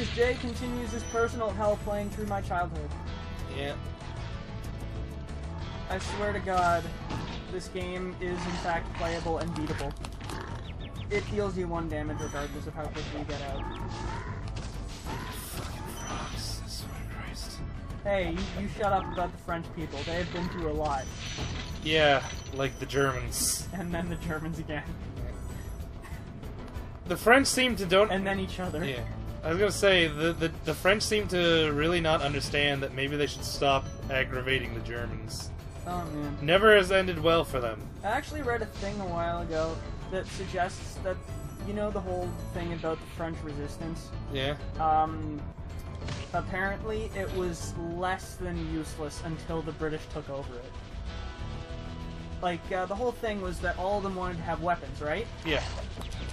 as Jay continues his personal hell playing through my childhood. Yeah. I swear to God, this game is in fact playable and beatable. It deals you 1 damage regardless of how quickly you get out. Fucking frogs, I swear to Christ. Hey, you shut up about the French people. They have been through a lot. Yeah, like the Germans. And then the Germans again. The French seem to don't... And then each other. Yeah. I was gonna say, the French seem to really not understand that maybe they should stop aggravating the Germans. Oh, man. Never has ended well for them. I actually read a thing a while ago that suggests that, you know, the whole thing about the French resistance? Yeah. Apparently it was less than useless until the British took over it. Like, the whole thing was that all of them wanted to have weapons, right? Yeah.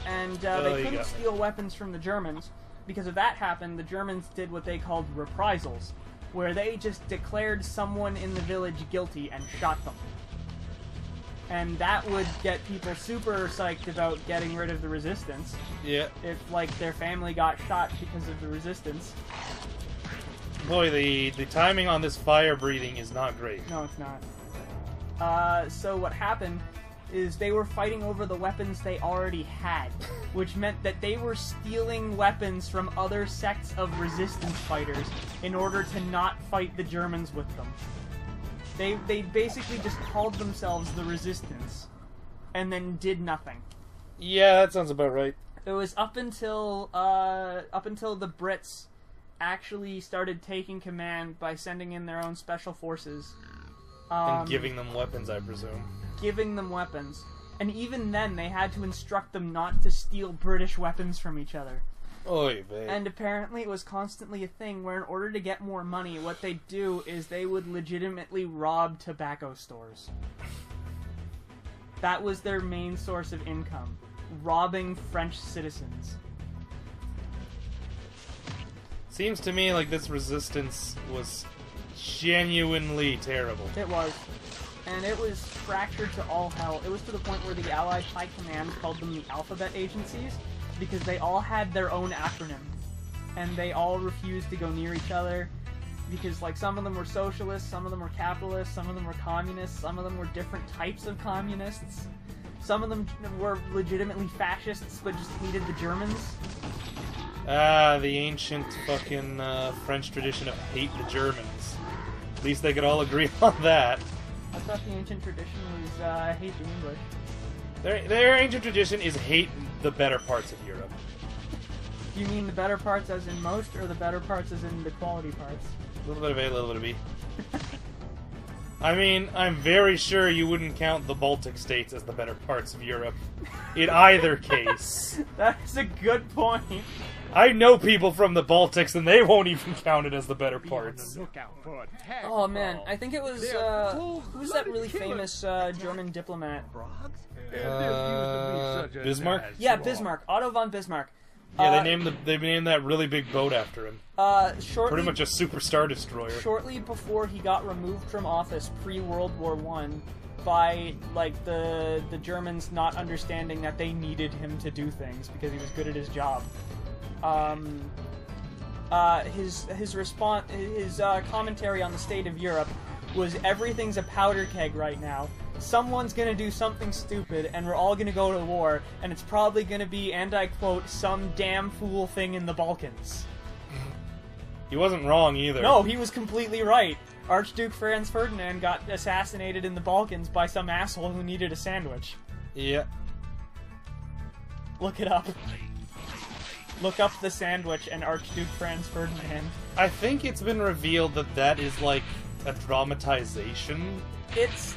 And they couldn't steal weapons from the Germans. Because if that happened, the Germans did what they called reprisals, where they just declared someone in the village guilty and shot them. And that would get people super psyched about getting rid of the resistance. Yeah. If, like, their family got shot because of the resistance. Boy, the timing on this fire breathing is not great. No, it's not. So what happened is they were fighting over the weapons they already had, which meant that they were stealing weapons from other sects of resistance fighters in order to not fight the Germans with them. They basically just called themselves the Resistance, and then did nothing. Yeah, that sounds about right. It was up until the Brits actually started taking command by sending in their own special forces. And giving them weapons, I presume. Giving them weapons. And even then, they had to instruct them not to steal British weapons from each other. Oy vey. And apparently it was constantly a thing where in order to get more money, what they'd do is they would legitimately rob tobacco stores. That was their main source of income. Robbing French citizens. Seems to me like this resistance was genuinely terrible. It was. And it was fractured to all hell. It was to the point where the Allied High Command called them the Alphabet Agencies, because they all had their own acronym. And they all refused to go near each other, because, like, some of them were socialists, some of them were capitalists, some of them were communists, some of them were different types of communists. Some of them were legitimately fascists, but just hated the Germans. Ah, the ancient fucking French tradition of hate the Germans. At least they could all agree on that. I thought the ancient tradition was hate the English. Their ancient tradition is hate the better parts of Europe. You mean the better parts as in most, or the better parts as in the quality parts? A little bit of A, a little bit of B. I mean, I'm very sure you wouldn't count the Baltic states as the better parts of Europe. In either case. That's a good point. I know people from the Baltics, and they won't even count it as the better parts. Oh man, I think it was, who's that really famous German diplomat? Bismarck? Yeah, Bismarck. Otto von Bismarck. Yeah, they named that really big boat after him. Pretty much a super star destroyer. Shortly before he got removed from office pre-World War I, by, like, the Germans not understanding that they needed him to do things because he was good at his job. His response, his commentary on the state of Europe was, everything's a powder keg right now. Someone's gonna do something stupid, and we're all gonna go to war, and it's probably gonna be, and I quote, some damn fool thing in the Balkans. He wasn't wrong either. No, he was completely right. Archduke Franz Ferdinand got assassinated in the Balkans by some asshole who needed a sandwich. Yeah. Look it up. Look up the sandwich and Archduke Franz Ferdinand. I think it's been revealed that that is like a dramatization. It's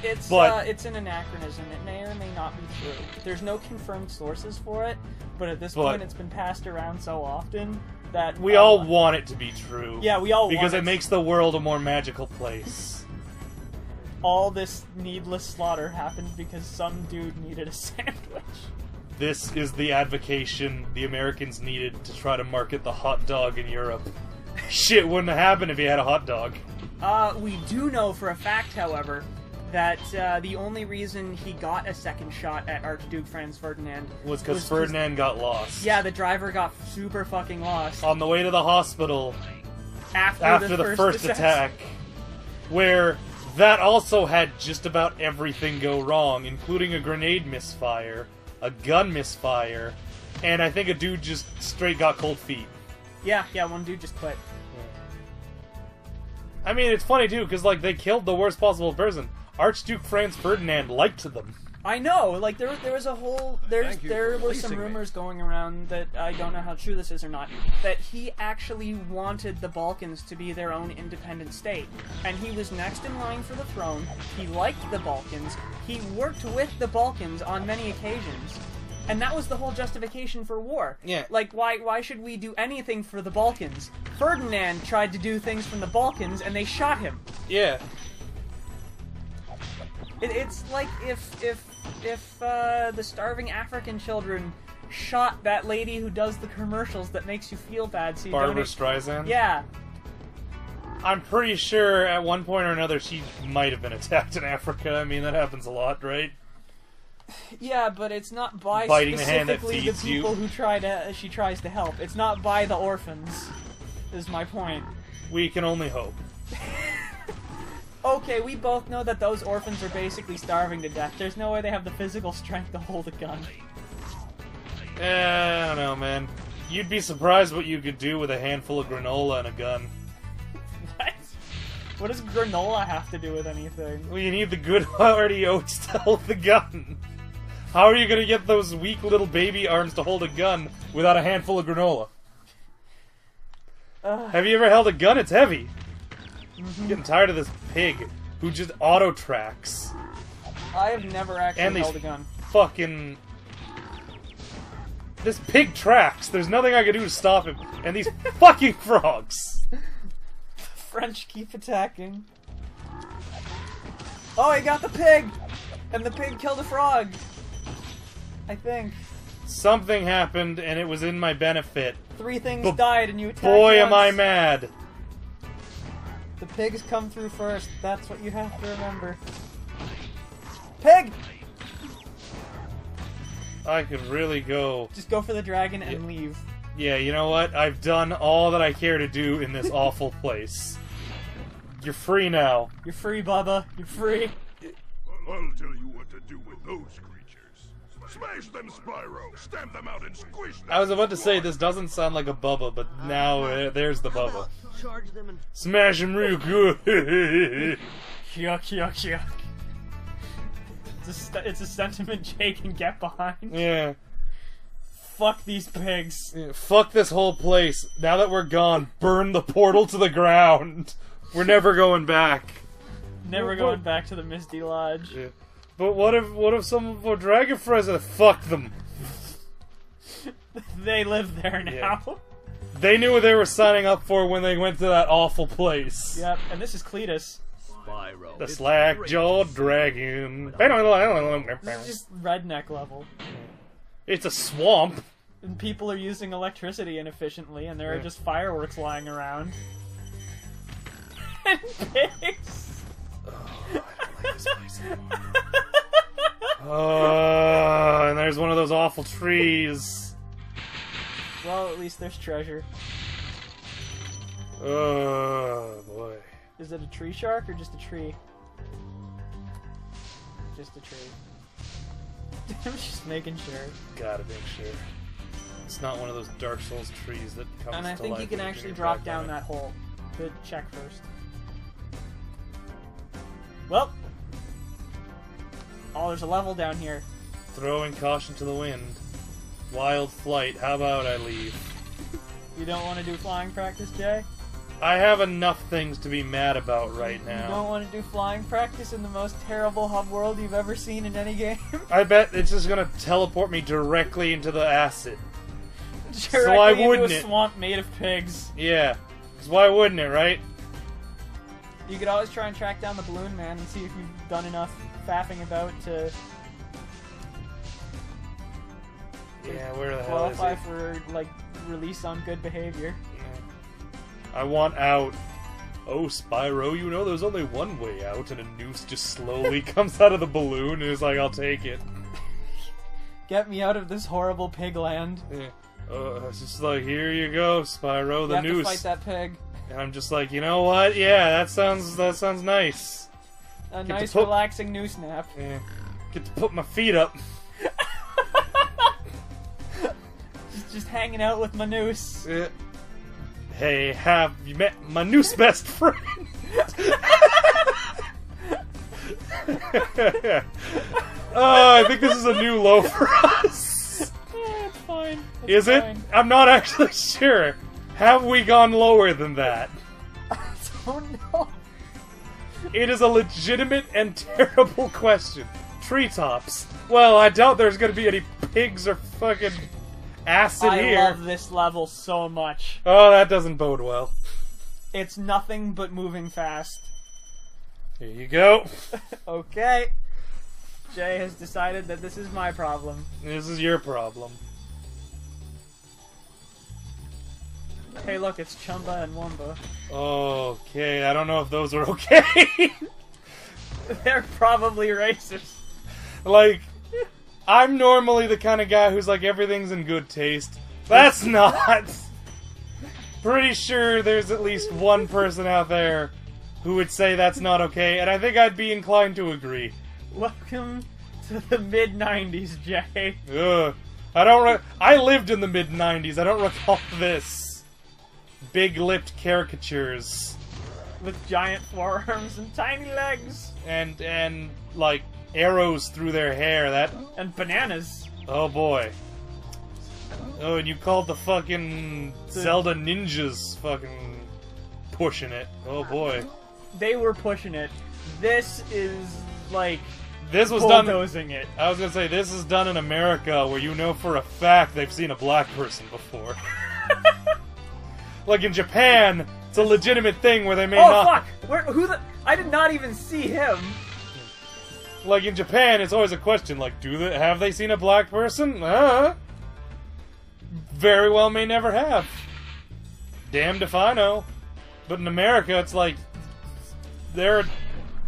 an anachronism. It may or may not be true. There's no confirmed sources for it, but at this point it's been passed around so often that we all want it to be true. Yeah, we all because want it makes the world a more magical place. All this needless slaughter happened because some dude needed a sandwich. This is the advocation the Americans needed to try to market the hot dog in Europe. Shit wouldn't have happened if you had a hot dog. We do know for a fact, however, that the only reason he got a second shot at Archduke Franz Ferdinand was because Ferdinand got lost. Yeah, the driver got super fucking lost. On the way to the hospital After the first attack. Where that also had just about everything go wrong, including a grenade misfire, a gun misfire, and I think a dude just straight got cold feet. Yeah, one dude just quit. I mean, it's funny too, because like they killed the worst possible person. Archduke Franz Ferdinand liked them. I know, like there was a whole there were some rumors going around that I don't know how true this is or not, that he actually wanted the Balkans to be their own independent state, and he was next in line for the throne. He liked the Balkans. He worked with the Balkans on many occasions. And that was the whole justification for war. Yeah. Like, why should we do anything for the Balkans? Ferdinand tried to do things from the Balkans, and they shot him. Yeah. It's like if the starving African children shot that lady who does the commercials that makes you feel bad. So you Barbara Streisand? Yeah. I'm pretty sure at one point or another she might have been attacked in Africa. I mean, that happens a lot, right? Yeah, but it's not by biting the hand that specifically feeds the people you. who she tries to help. It's not by the orphans, is my point. We can only hope. Okay, we both know that those orphans are basically starving to death. There's no way they have the physical strength to hold a gun. I don't know, man. You'd be surprised what you could do with a handful of granola and a gun. What? What does granola have to do with anything? Well, you need the good hearty oats to hold the gun. How are you going to get those weak little baby arms to hold a gun without a handful of granola? Have you ever held a gun? It's heavy. I'm getting tired of this pig who just auto-tracks. I have never actually held a gun. Fucking... This pig tracks. There's nothing I can do to stop him. And these fucking frogs. French keep attacking. Oh, he got the pig! And the pig killed a frog. I think. Something happened, and it was in my benefit. 3 things died, and you attacked Boy, once. am I mad. The pigs come through first. That's what you have to remember. Pig! I could really go... Just go for the dragon and leave. Yeah, you know what? I've done all that I care to do in this awful place. You're free now. You're free, Bubba. You're free. I'll tell you what to do with those creatures. Smash them, Spyro! Stamp them out and squish them! I was about to say, this doesn't sound like a Bubba, but now there's the Bubba. Charge them and Smash him real good! Yuck, yuck, yuck. It's a sentiment Jay can get behind. Yeah. Fuck these pigs. Yeah, fuck this whole place. Now that we're gone, burn the portal to the ground. We're never going back. Never going back to the Misty Lodge. Yeah. But what if some of our dragon friends are... Fuck them. They live there now. Yeah. They knew what they were signing up for when they went to that awful place. Yep, and this is Cletus. Spyro. The slack-jawed dragon. This is just redneck level. It's a swamp. And people are using electricity inefficiently, and there are just fireworks lying around. And pigs! Oh, I don't like this place anymore. And there's one of those awful trees. Well, at least there's treasure. Oh, boy. Is it a tree shark or just a tree? Just a tree. I'm just making sure. Gotta make sure. It's not one of those Dark Souls trees that comes to life. And I think you can actually drop down that hole. But check first. Well. Oh, there's a level down here. Throwing caution to the wind. Wild flight. How about I leave? You don't want to do flying practice, Jay? I have enough things to be mad about right now. You don't want to do flying practice in the most terrible hub world you've ever seen in any game? I bet it's just gonna teleport me directly into the acid. Directly so why wouldn't into a it? swamp made of pigs. Yeah. Because why wouldn't it, right? You could always try and track down the Balloon Man and see if you've done enough faffing about to Yeah, where the hell is qualify he? for, like, release on good behavior. I want out. "Oh, Spyro, you know there's only one way out," and a noose just slowly comes out of the balloon and is like, "I'll take it." Get me out of this horrible pig land. Yeah. It's just like, "Here you go, Spyro, the you have noose." to fight that pig. And I'm just like, you know what? Yeah, that sounds nice. A nice, relaxing noose nap. Yeah. Get to put my feet up. just hanging out with my noose. Yeah. Hey, have you met my noose best friend? Oh, I think this is a new low for us. Yeah, it's fine. Is it? I'm not actually sure. Have we gone lower than that? I don't know. It is a legitimate and terrible question. Treetops. Well, I doubt there's gonna be any pigs or fucking acid here. I love this level so much. Oh, that doesn't bode well. It's nothing but moving fast. Here you go. Okay. Jay has decided that this is my problem. This is your problem. Hey, look, it's Chumba and Wumba. Okay, I don't know if those are okay. They're probably racist. Like, I'm normally the kind of guy who's like, everything's in good taste. That's not. Pretty sure there's at least one person out there who would say that's not okay, and I think I'd be inclined to agree. Welcome to the mid-90s, Jay. Ugh. I lived in the mid-90s, I don't recall this. Big-lipped caricatures. With giant forearms and tiny legs. And like, arrows through their hair, And bananas. Oh boy. Oh, and you called the fucking Zelda ninjas fucking pushing it. Oh boy. They were pushing it. This is, like, this was bulldozing it. I was gonna say, this is done in America, where you know for a fact they've seen a black person before. Like in Japan, it's a legitimate thing where they may not... Oh, fuck! I did not even see him! Like in Japan, it's always a question, like, have they seen a black person? Very well may never have. Damned if I know. But in America, it's like, they're...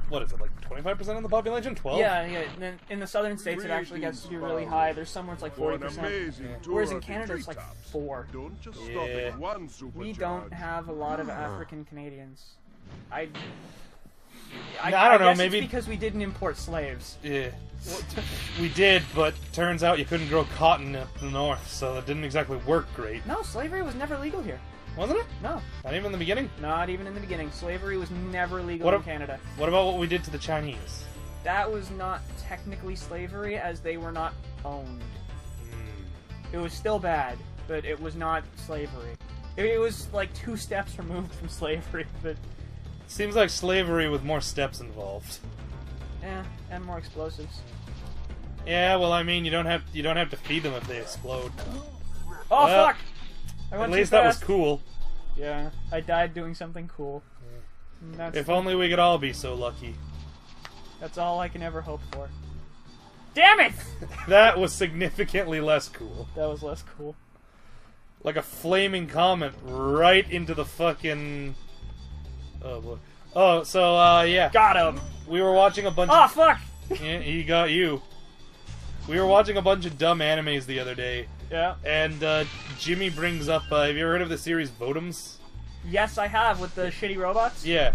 What is it, like 25% of the population? 12? Yeah. In the southern states, it actually gets to be really high. There's somewhere it's like 40%. Whereas in Canada, it's like 4. Don't just stop Yeah. at one supercharge. We don't have a lot of African Canadians. I I don't know, guess maybe... it's because we didn't import slaves. Yeah. We did, but turns out you couldn't grow cotton up the north, so it didn't exactly work great. No, slavery was never legal here. Wasn't it? No. Not even in the beginning? Not even in the beginning. Slavery was never legal in Canada. What about what we did to the Chinese? That was not technically slavery, as they were not owned. It was still bad, but it was not slavery. It was like 2 steps removed from slavery, but... Seems like slavery with more steps involved. Yeah, and more explosives. Yeah, well, I mean, you don't have to feed them if they explode. Oh, well, fuck! I went at least too that was fast. cool. Yeah, I died doing something cool. If only we could all be so lucky. That's all I can ever hope for. Damn it! That was significantly less cool. That was less cool. Like a flaming comet right into the fucking... Oh, boy. Oh, so, yeah. Got him! We were watching a bunch Oh, of... fuck! Yeah, he got you. We were watching a bunch of dumb animes the other day. Yeah. And, Jimmy brings up, have you ever heard of the series Votoms? Yes, I have, with the shitty robots. Yeah.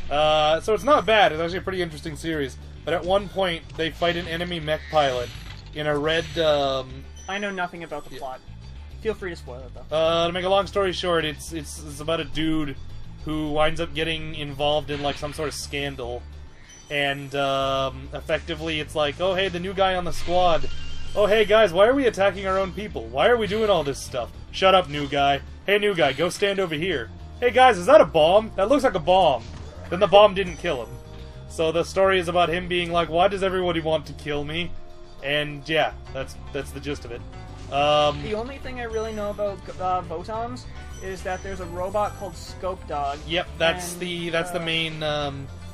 So it's not bad. It's actually a pretty interesting series. But at one point, they fight an enemy mech pilot in a red, I know nothing about the plot. Feel free to spoil it, though. To make a long story short, it's about a dude who winds up getting involved in, like, some sort of scandal. And, effectively, it's like, oh, hey, the new guy on the squad. Oh, hey, guys, why are we attacking our own people? Why are we doing all this stuff? Shut up, new guy. Hey, new guy, go stand over here. Hey, guys, is that a bomb? That looks like a bomb. Then the bomb didn't kill him. So the story is about him being like, why does everybody want to kill me? And, yeah, that's the gist of it. The only thing I really know about Votoms is that there's a robot called Scope Dog. Yep, that's the main,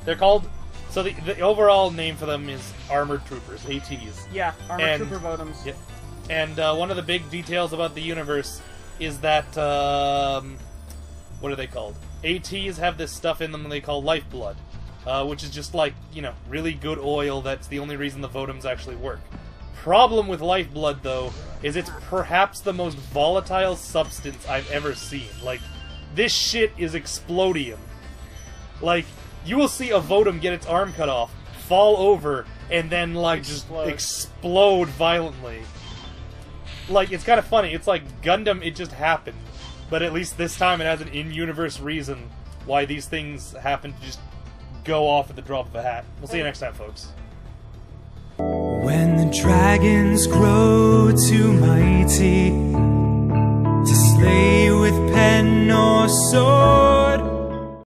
they're called... So the overall name for them is Armored Troopers, ATs. Yeah, Armored Trooper Votoms. Yep. And one of the big details about the universe is that, what are they called? ATs have this stuff in them they call lifeblood, which is just like, you know, really good oil that's the only reason the Votoms actually work. Problem with lifeblood, though, is it's perhaps the most volatile substance I've ever seen. Like, this shit is explodium. Like, you will see a Votom get its arm cut off, fall over, and then, like, just explode violently. Like, it's kind of funny. It's like Gundam, it just happened. But at least this time it has an in-universe reason why these things happen to just go off at the drop of a hat. We'll see you next time, folks. When the dragons grow too mighty to slay with pen or sword,